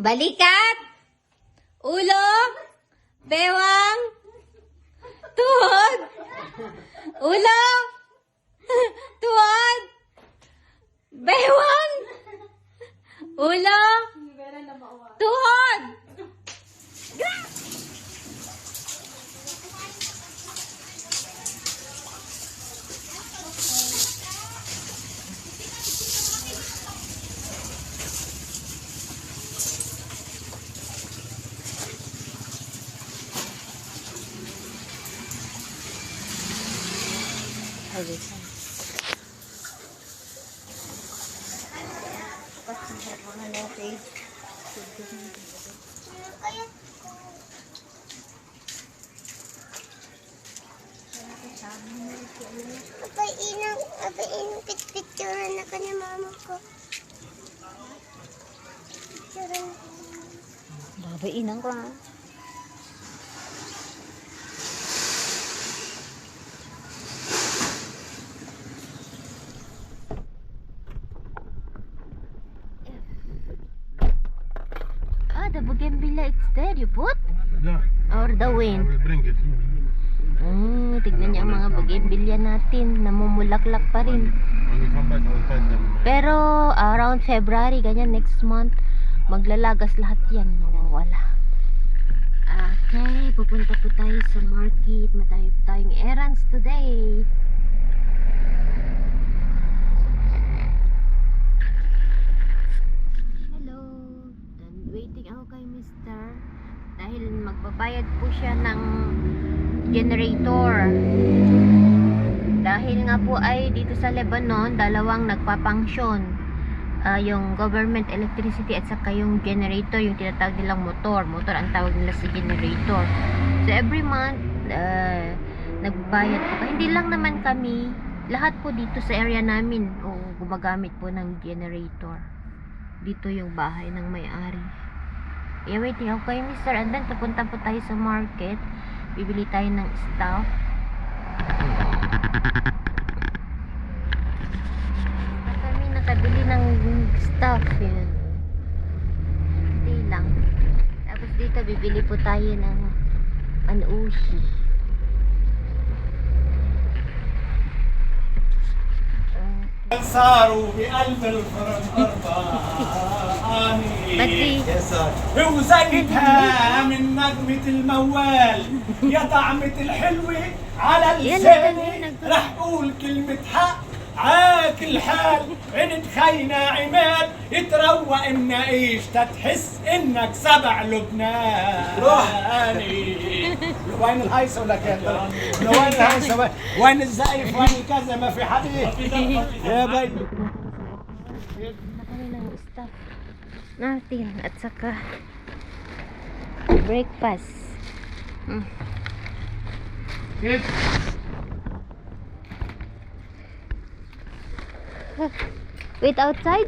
Balikat. Ulo. Bewang. Tuhod. Ulo. Tuhod. Bewang. Ulo. Tuhod. Abay inang picturean na ka ni mama ko. Picturean ko. Babainan ko ha. The bougainvillea, it's there, you put? Yeah, Or the I wind? will bring it. Tignan niyo ang mga bougainvillea natin, namumulaklak pa rin. When we come back, I will find them. Pero around February, ganyan, next month, maglalagas lahat yan, mawawala. Okay, pupunta po tayo sa market. Matayo po tayong errands today. Hello. And waiting ako kay Mr. Dahil magbabayad po siya ng generator. Dahil nga po ay dito sa Lebanon, dalawang nagpapangsyon. Yung government electricity at saka yung generator, yung tinatawag nilang motor. Motor ang tawag nila sa generator. So every month, nagbayad po. Hindi lang naman kami, lahat po dito sa area namin gumagamit po ng generator. Dito yung bahay ng may-ari. Waiting ako kay Mr. And then papunta po tayo sa market. Bibili tayo ng stuff. Kami nakabili ng stuff yun. Hindi lang. Tapos dito bibili po tayo ng ushi. صاروا بقلب الفرن بدي وزيتها من نغمة الموال يا طعمة الحلوة على لساني رح قول كلمة حق عاكل حال عند خينا عماد يتروق النقيش تتحس انك سبع لبنان وين الهيصة ولا كده؟ وين الهيصة؟ وين الزقف؟ وين الكذا؟ ما في حد يا بي Nakano ng stuff natin at saka breakfast. Wait outside?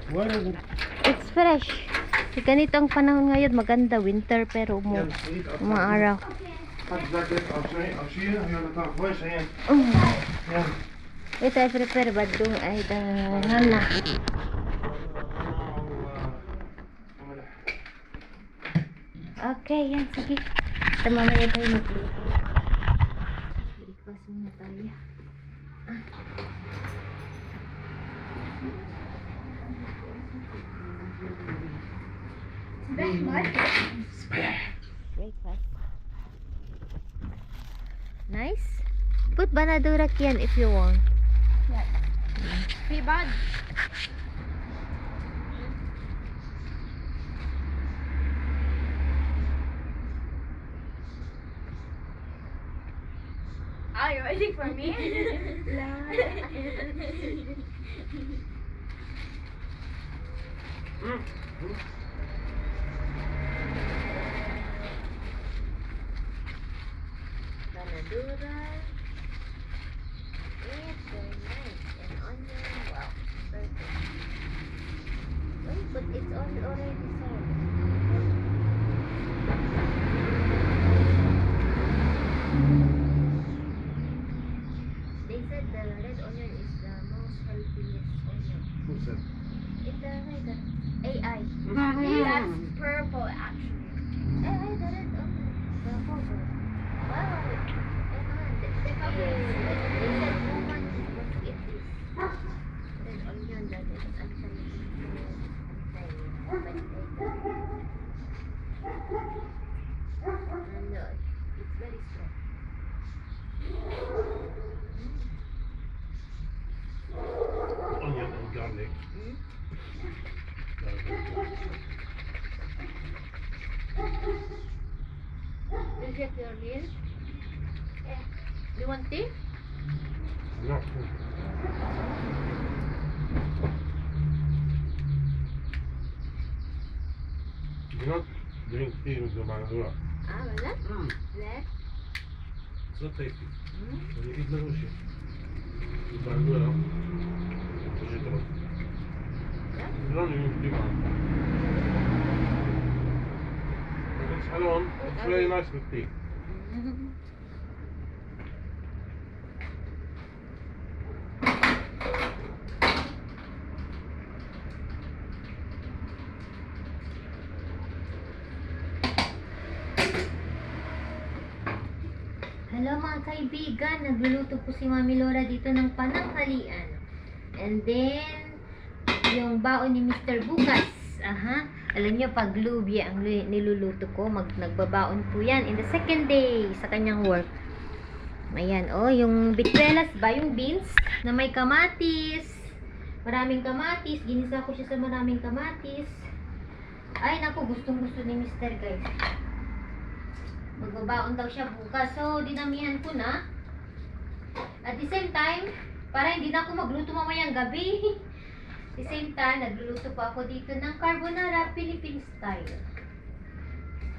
Where is it? It's fresh. Ganito ang panahon ngayon, maganda winter pero umaaraw. Wait, I prepare badung ay dangan na. Okay, yan, sige. Ito mamaya tayo mag-breakfast. Breakfast muna tayo. Breakfast. Nice. Put banadurak yan if you want. Hey, bud. Are you waiting for me? Banadurak. It's very nice. And onion, wow, perfect. Wait, but it's all already served. They said the red onion is the most healthiest onion. Who said? It's the your meal? Yeah. You want tea? No. Do not drink tea with the bandura. Ah, wala? Wala? It's not tasty. When you eat larushi, the bandura, vegetable. You don't even do one. It's alone. It's very nice with tea. Hello mga kaibigan, nagluluto po si Mami Laura dito ng pananghalian. And then, yung baon ni Mr. Bukas. Aha. Alam niyo, pag lubya ang niluluto ko, nagbabaon po yan in the second day sa kanyang work. Ayan, oh, yung bitrelas ba? Yung beans na may kamatis. Maraming kamatis. Ginisa ko siya sa maraming kamatis. Ay, naku, gustong-gusto ni Mr. guys. Magbabaon daw siya bukas. So, dinamihan ko na. At the same time, para hindi na ako magluto mamayang gabi. At the same time, nagluluto pa ako dito ng carbonara Philippine style.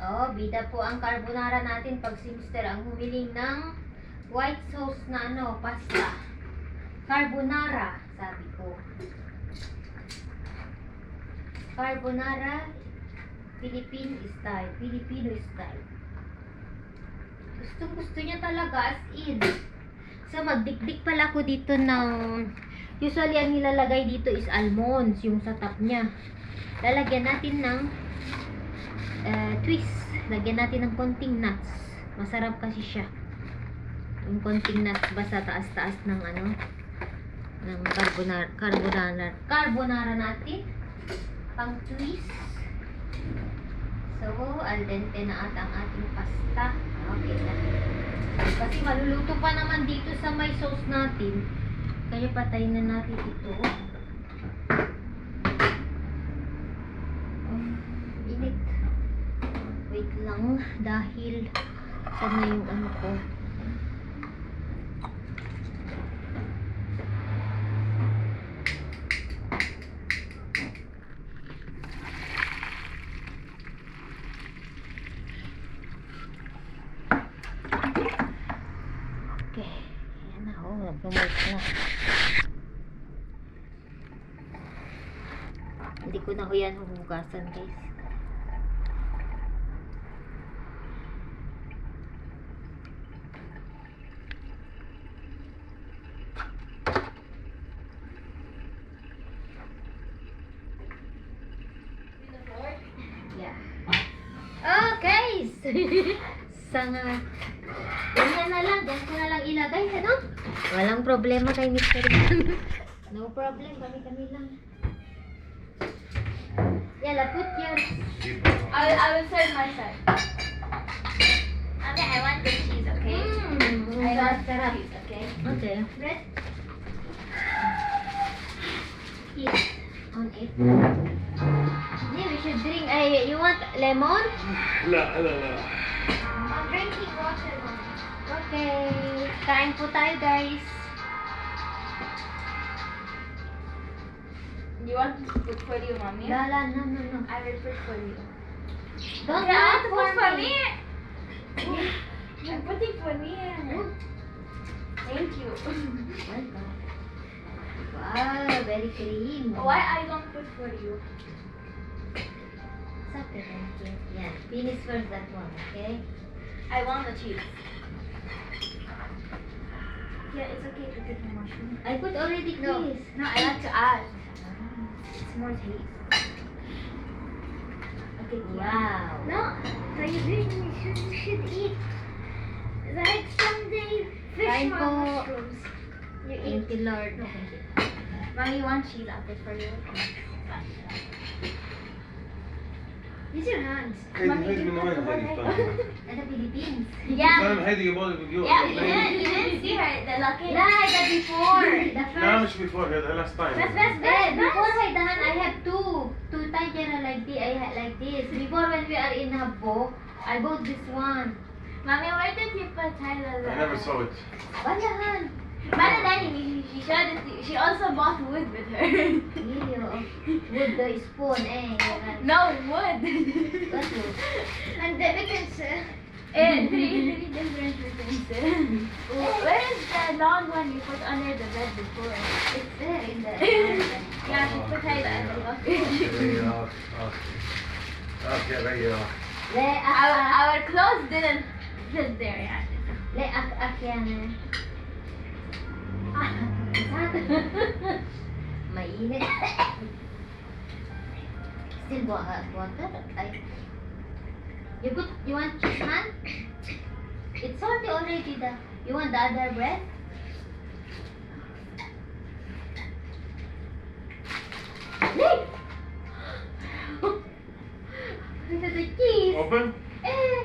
Oh, bida po ang carbonara natin pag si Mr. ang humiling ng white sauce na pasta. Carbonara, sabi ko. Carbonara Philippine style. Filipino style. Gusto niya talaga as in. So, magdikdik pala ako dito ng... Usually, ang nilalagay dito is almonds, yung sa top niya. Lalagyan natin ng twist. Lagyan natin ng konting nuts. Masarap kasi siya. Yung konting nuts ba sa taas-taas ng ng carbonara natin. Pang twist. So, al dente na at ang ating pasta. Okay na. Kasi maluluto pa naman dito sa may sauce natin. Kaya patayin na natin ito. Init. Wait lang. Dahil sana yung ko. Nag-work na. Hindi ko na ho yan huhugasan, guys. Yeah. Okay! Sanga. Ganyan na lang. Diyan ko na lang ilagay, ano? Walang problema kay Mr. No problem. Kami lang. Yala, put your... I will serve my side. Okay, I want the cheese, okay? I want sarap. cheese, okay? Okay. Bread? Here. On it. Yeah, we should drink. You want lemon? No. I'm drinking water, Mom. Okay. Kain po tayo, guys. You want to put for you, Mommy? Lala, no. I will put for you. Don't Okay, I want to put put for me. me. I'm putting for me. Thank you. Welcome. Wow, very clean. Why I don't put for you? It's okay, thank you. Yeah, finish first that one, okay? I want the cheese. Yeah, it's okay to take the mushroom. I put already this. No, I like to add. It's more taste. Okay, Wow. No, so you should eat like someday fish Kain po. mushrooms. You eat. Thank you, Lord. No, thank you. Mommy, you want cheese? I'll put for you. Use your hands. هيدي من وين هيدي طيب؟ Ano, Philippines? Yeah. هيدي قبل الفيديو. Yeah, you didn't see her. The lucky. No, the before. The لا first. مش before هذا last time. Before Haidahan, I have two times like this. I had like this. Before when we are in Habbo, I bought this one. Mommy, where did you put Tyler? I never saw it. Balahan. Mana Danny, she showed it. She also bought wood with her. Iyo. Wood the spoon eh. No wood. What wood? And then we can say. Three different things. Where is the long one you put under the bed before? It's there in the Yeah, she put Tyler under the There you are. Okay, there you are. Le Our clothes didn't fit there yet. le ak yan eh. Mainit. Still water? Ay. You want cheese, man? It's salty already. You want the other bread? Look! Look at the cheese. Open? Eh,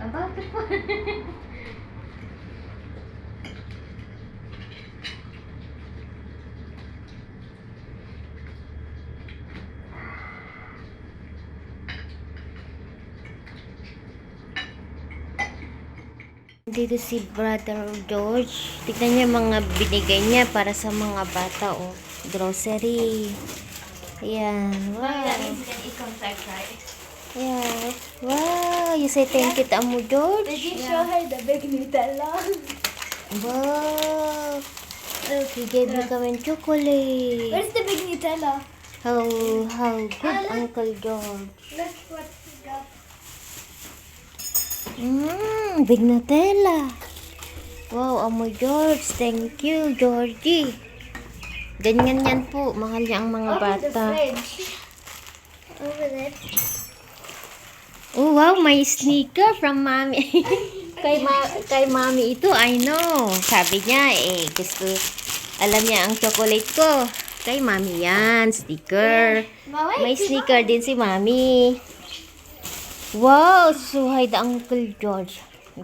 about to put. Dito si Brother George. Tignan niyo yung mga binigay niya para sa mga bata. Oh. Grocery. Ayan. Wow. You can eat outside, right? Yeah. Wow. You say thank you to Amo George? Did you show her the big Nutella? Wow. He gave you kami chocolate. Where's the big Nutella? How good, Uncle George. Look what we got. Big Nutella. Wow, Amo George. Thank you, Georgie. Ganyan yan po. Mahal niya ang mga Open the bata. fridge. Open it. Oh, wow. May sneaker from Mommy. kay Mommy ito. I know. Sabi niya eh. Gusto, alam niya ang chocolate ko. Kay Mommy yan. Sticker. May sneaker din si Mommy. Wow, so hi the Uncle George.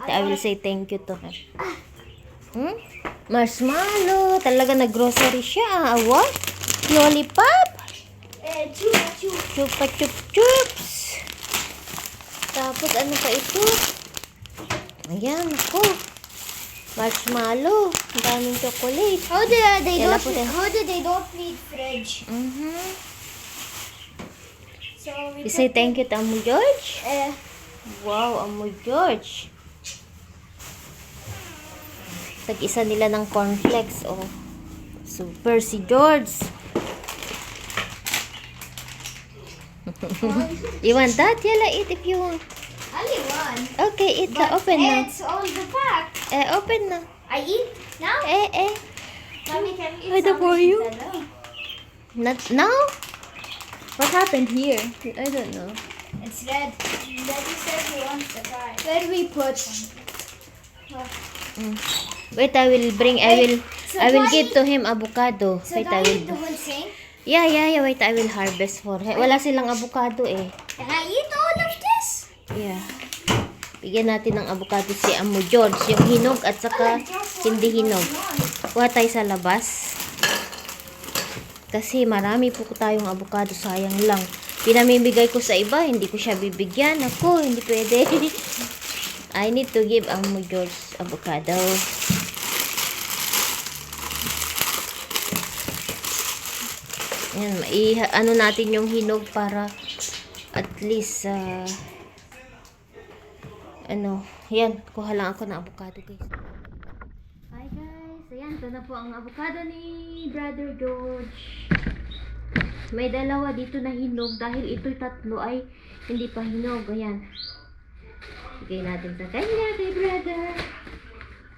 I will say thank you to him. Marshmallow. Talaga nag-grocery siya. What? Lollipop? Chupa chup chups. Tapos ano pa ito? Ayan, ako. Marshmallow. Ang daming chocolate. How do they Yan na don't? po din. How do they don't need fridge? So we You say thank you to Amo George? Eh, Wow, Amo George. Tag-isa nila ng cornflakes. Oh. Super si George. You want that? Yala, eat if you want. only one. Okay, eat na. Open na. It's on the pack. Open na. I eat now. Mommy, can we Wait eat some for you. Nutella? Not now? What happened here? I don't know. It's red. Daddy said he wants to try. Where do we put? Wait, I will So I will do I give to him avocado. So Wait, do I I will. eat the whole thing? Yeah, wait, I will harvest for him. Wala silang avocado eh. Can I eat all of this? Yeah. Bigyan natin ng avocado si Amo George. Yung hinog at saka hindi hinog. Kuha tayo sa labas. Kasi marami po tayong avocado. Sayang lang. Pinamimigay ko sa iba. Hindi ko siya bibigyan. Ako, hindi pwede. I need to give Amo George avocado. Yan. Ano natin yung hinog para at least yan, kuha lang ako ng avocado, guys. Hi guys, ayan, ito na po ang avocado ni Brother George. May dalawa dito na hinog dahil ito'y tatlo ay hindi pa hinog. Ayan, bigay natin sa kanya, kay brother.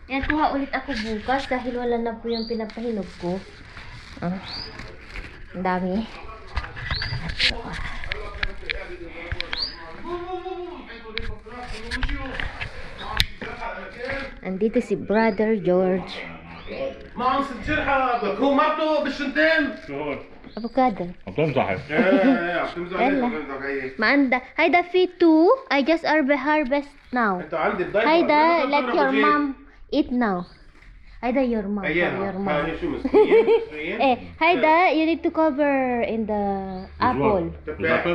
Ayan, kuha ulit ako bukas dahil wala na po yung pinapahinog ko. Ang dami. Andito si Brother George. ما عم ستجرحها بكون مرته بالشنتين شو Avocado. عم تمزحي ايه عم تمزح يلا. هي Maanda. Hayda feed two. I just harvest now. انت عندي الضيفه Hayda, let your mom eat now. Hayda, your mom. For your mom. هاي شو مسكين Hayda, you need to cover in the apple. تفاح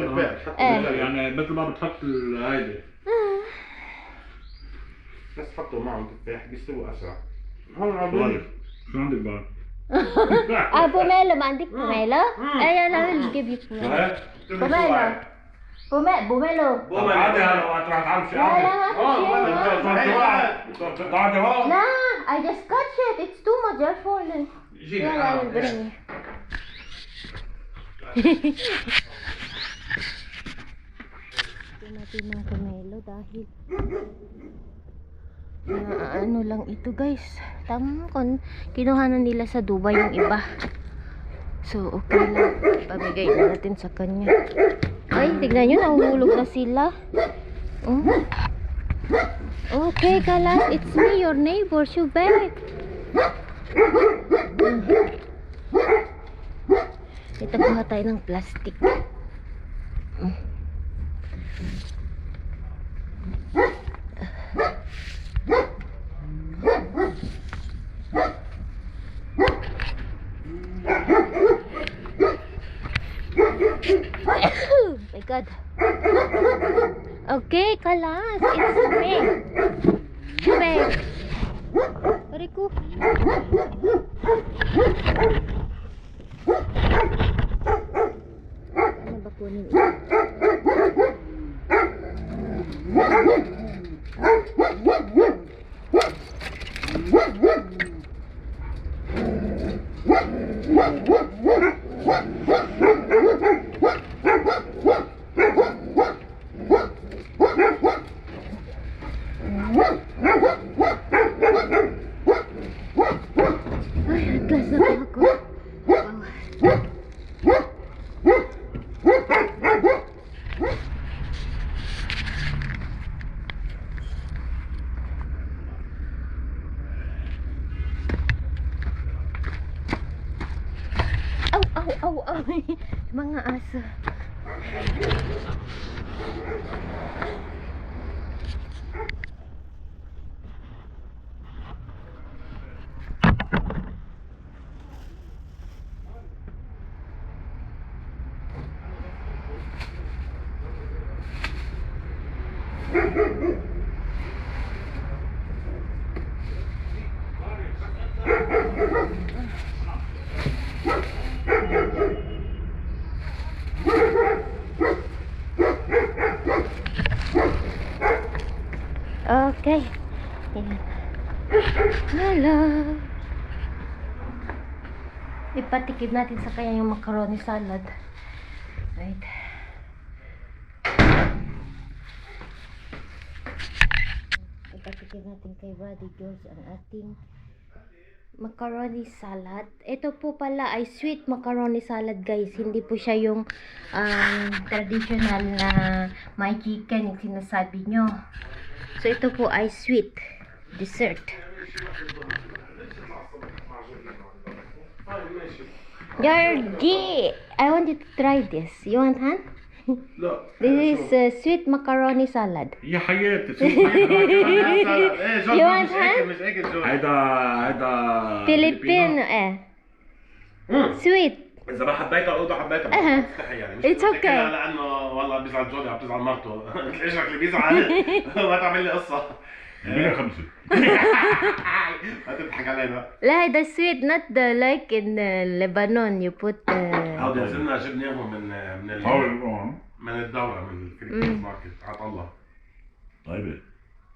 إيه. يعني مثل ما بتحط هيدي بس حطوا معهم تفاح بيستووا اسرع. هون عم طالب شو عندك بعد؟ Pomelo, ma عندك pomelo? Ayan, I will give you pomelo. Pomelo. Pomelo. طب عادي هلا وقت راح تعرف شو عندك. تعالي هون. لا, I just catch it. It's too much. You're falling. Yeah, I will bring you. Ito natin ng pomelo dahil ano lang ito guys. Tama kon kinuha na nila sa Dubai yung iba. So okay lang. Pabigay na natin sa kanya. Ay, tignan nyo, nahuhulog na sila. Okay, Kalas, it's me, your neighbor, Shubek. Ito, kuha tayo ng plastic. Oh my God. Okay, Kalas, it's me. Shubek. Riku. Ano ba kunin ito? Ay, atlas na ako. Wow. Mga aso. Okay. Ayan. Hello. Ipatikim natin sa kanya yung macaroni salad. Right. Ipatikim natin kay Buddy George ang ating macaroni salad. Ito po pala ay sweet macaroni salad guys. Hindi po siya yung traditional na may chicken yung sinasabi nyo. So ito po ay sweet dessert. Georgie, I want you to try this. You want, huh? لا This is sweet macaroni salad. يا حياتي You want, huh? مش اكل جو. هيدا Filipino, Sweet. اذا ما حبيتها قول حبيتها أها. مستحي يعني. It's okay. لانه والله بيزعل جولي عم بتزعل مرته. ايش اللي بيزعل ما تعمل لي قصه. بلا خمسة ما تضحك علينا. لا هيدا sweet, not the like in Lebanon you put هودي نزلنا جبناهم من الدورة من الفلبين ماركت عط الله. طيبة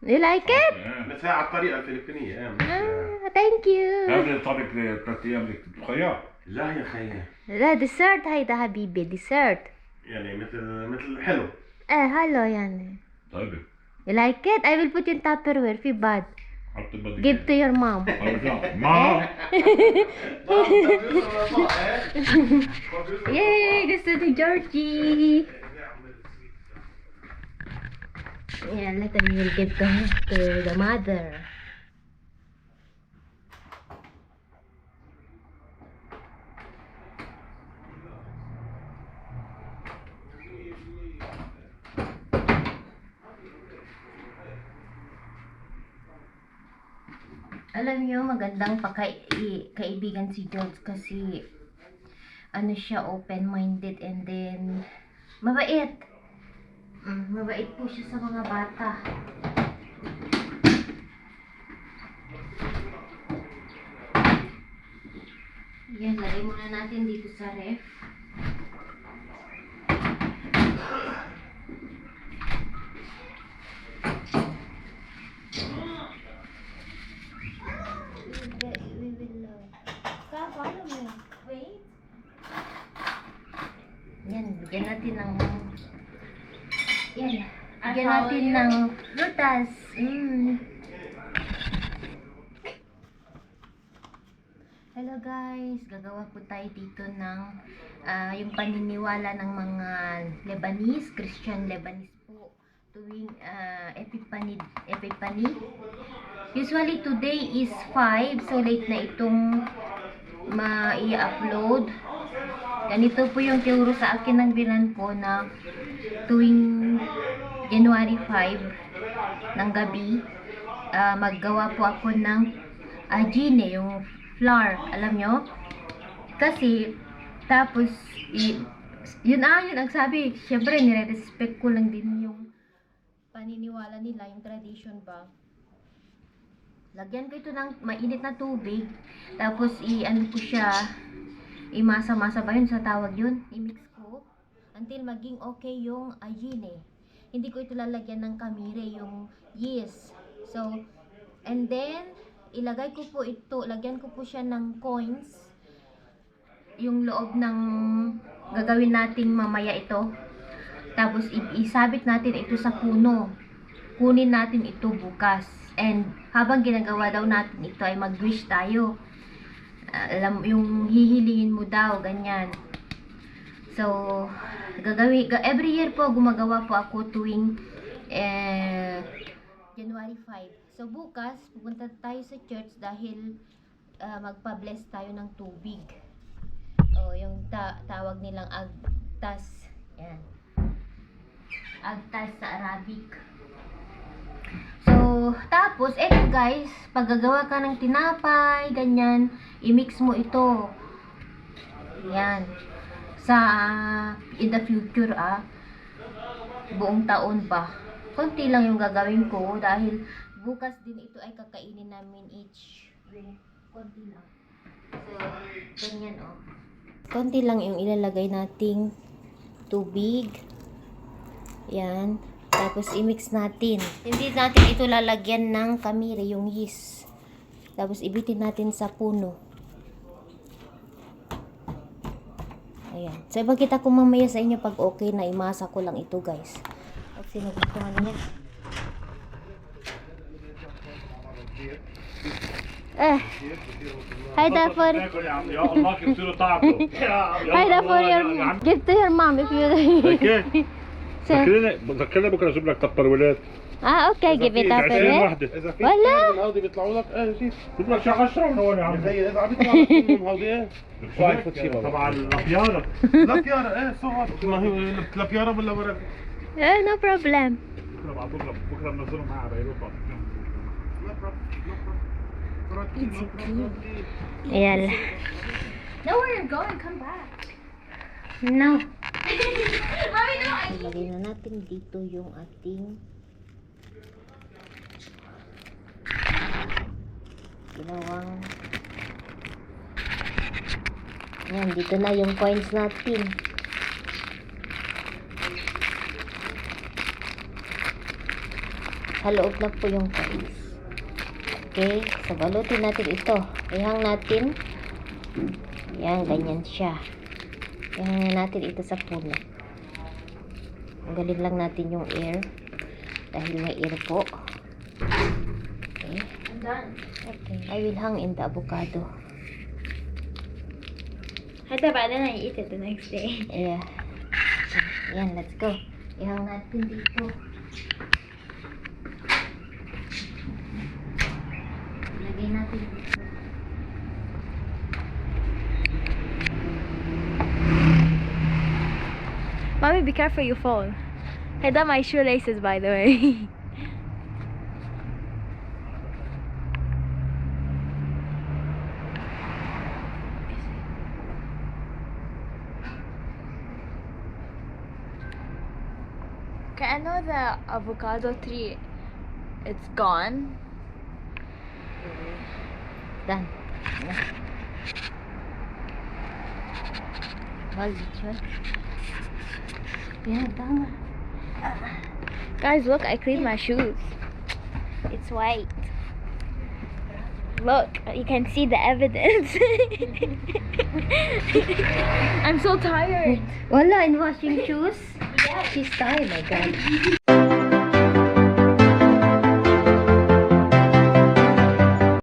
You like it? بس هي على الطريقة الفلبينية Thank you. هذا طبق 3 أيام لك تخيا. لا يا خيي. لا dessert هيدا حبيبي dessert. يعني مثل حلو. حلو يعني. طيبة. You like it? I will put you in Tupperware في بعد. حط بدك. Give to your mom. ما. Yay! Gusto ni Georgie. Yeah, later you will give to the mother. Alam niyo, magandang kaibigan si George kasi ano siya, open-minded and then mabait. Mabait po siya sa mga bata. Yan, lagay muna natin dito sa ref. Wait. Yan, bigyan natin ng... Yan, bigyan natin ng prutas. Hello guys, gagawa po tayo dito ng yung paniniwala ng mga Lebanese, Christian Lebanese po tuwing Epiphany. Usually today is 5, so late na itong i-upload. Ganito po yung tinuro sa akin ng binan ko na tuwing January 5 ng gabi, maggawa po ako ng ajine, yung flour, alam nyo? Kasi, tapos, yun ang sabi, syempre, nire-respect ko lang din yung paniniwala nila, yung tradition ba. Lagyan ko ito ng mainit na tubig, tapos i-ano ko siya, imasa-masa ba yun sa tawag yun? I-mix ko, until maging okay yung ajine. Hindi ko ito lalagyan ng kamire, yung yeast. So, and then, ilagay ko po ito, lagyan ko po siya ng coins, yung loob ng gagawin nating mamaya ito. Tapos, isabit natin ito sa puno. Kunin natin ito bukas. And, habang ginagawa daw natin ito, ay mag-wish tayo. Alam, yung hihilingin mo daw, ganyan. So, every year po, gumagawa po ako tuwing January 5. So, bukas, pupunta tayo sa church dahil magpa-bless tayo ng tubig. O, yung tawag nilang agtas. Yan. Agtas sa Arabic. So, tapos, eto guys, pag gagawa ka ng tinapay, ganyan, i-mix mo ito. Yan. In the future, buong taon pa. Konti lang yung gagawin ko dahil bukas din ito ay kakainin namin each. Yung konti lang. So, ganyan konti lang yung ilalagay nating tubig. Yan. Tapos, i-mix natin. Hindi natin ito lalagyan ng kamire, yung yeast. Tapos, ibitin natin sa puno. Ayan. So, ipagkita ko mamaya sa inyo pag okay na, imasa ko lang ito, guys. Pag sinugustuhan niya. Hayda for... Hayda for your... Give to your mom if you... ذكرني بكره اجيب لك تبرولات. اوكي give it up واحده اذا في ولا من هودي بيطلعوا لك جيب لك شي 10 من هون يا عم. اذا عم يطلعوا لك منهم هودي طبعا الابياره. الابياره ايه صور ما هي الابياره ولا ورق. no problem. بكره بنزلهم معي على بيروت. يلا. No, where you're going, come back. No. Mommy, no, Ilagay na natin dito yung ating ginawang yan, dito na yung coins natin. Sa loob na po yung coins. Okay, so balutin natin ito. Ihang natin. Yan, ganyan siya. Ihang natin ito sa puno. Tanggalin lang natin yung air dahil may air po. Okay. I'm done. Okay. I will hang in the avocado. But then I eat it the next day. Yeah. Yan, let's go. Ihang natin dito. Lagay natin dito. Mommy, be careful you fall. I done my shoelaces, by the way. Okay, I know the avocado tree, it's gone. Done. Solid siya. Yan, tama. Guys, look, I cleaned my shoes. It's white. Look, you can see the evidence. I'm so tired. Wala, in washing shoes? She's tired, my God.